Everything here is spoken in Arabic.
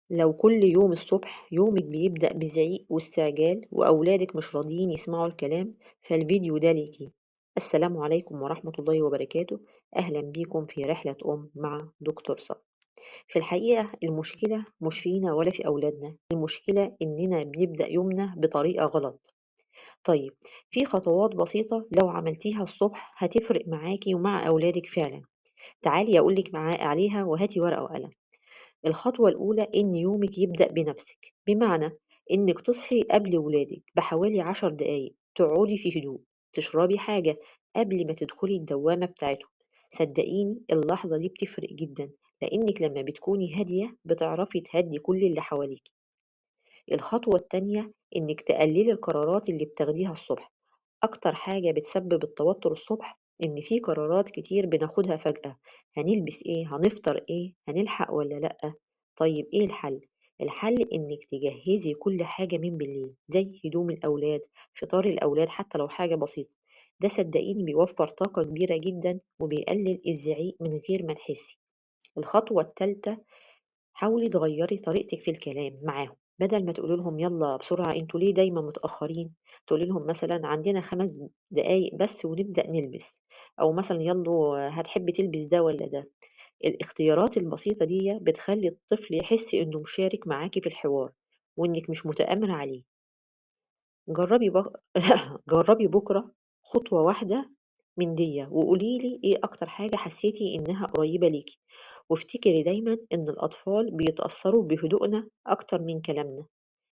لو كل يوم الصبح يومك بيبدأ بزعيق واستعجال وأولادك مش راضيين يسمعوا الكلام، فالفيديو ده ليكي. السلام عليكم ورحمة الله وبركاته. أهلا بيكم في رحلة مع دكتور صبري. في الحقيقة المشكلة مش فينا ولا في أولادنا، المشكلة إننا بنبدأ يومنا بطريقة غلط. طيب، في خطوات بسيطة لو عملتيها الصبح هتفرق معاكي ومع أولادك فعلا. تعالي أقولك عليها وهاتي ورقة وقلم. الخطوة الأولى إن يومك يبدأ بنفسك، بمعنى إنك تصحي قبل ولادك بحوالي 10 دقايق، تقعدي في هدوء، تشربي حاجة قبل ما تدخلي الدوامة بتاعتهم. صدقيني اللحظة دي بتفرق جدا، لأنك لما بتكوني هادية بتعرفي تهدي كل اللي حواليك. الخطوة التانية إنك تقللي القرارات اللي بتاخديها الصبح. أكتر حاجة بتسبب التوتر الصبح إن في قرارات كتير بناخدها فجأة. هنلبس إيه؟ هنفطر إيه؟ هنلحق ولا لأ؟ طيب إيه الحل؟ الحل إنك تجهزي كل حاجة من بالليل، زي هدوم الأولاد، فطار الأولاد حتى لو حاجة بسيطة. ده صدقيني بيوفر طاقة كبيرة جدا وبيقلل الزعيق من غير ما تحسي. الخطوة التالتة، حاولي تغيري طريقتك في الكلام معاهم. بدل ما تقولي لهم يلا بسرعة انتوا ليه دايما متأخرين، تقولي لهم مثلا عندنا 5 دقايق بس ونبدأ نلبس. أو مثلا يلا هتحبي تلبس ده ولا ده. الاختيارات البسيطة دي بتخلي الطفل يحس إنه مشارك معاكي في الحوار، وإنك مش متآمرة عليه. جربي جربي بكرة خطوة واحدة من دي وقوليلي ايه اكتر حاجة حسيتي انها قريبة ليكي. وافتكري دايما ان الاطفال بيتأثروا بهدوءنا اكتر من كلامنا.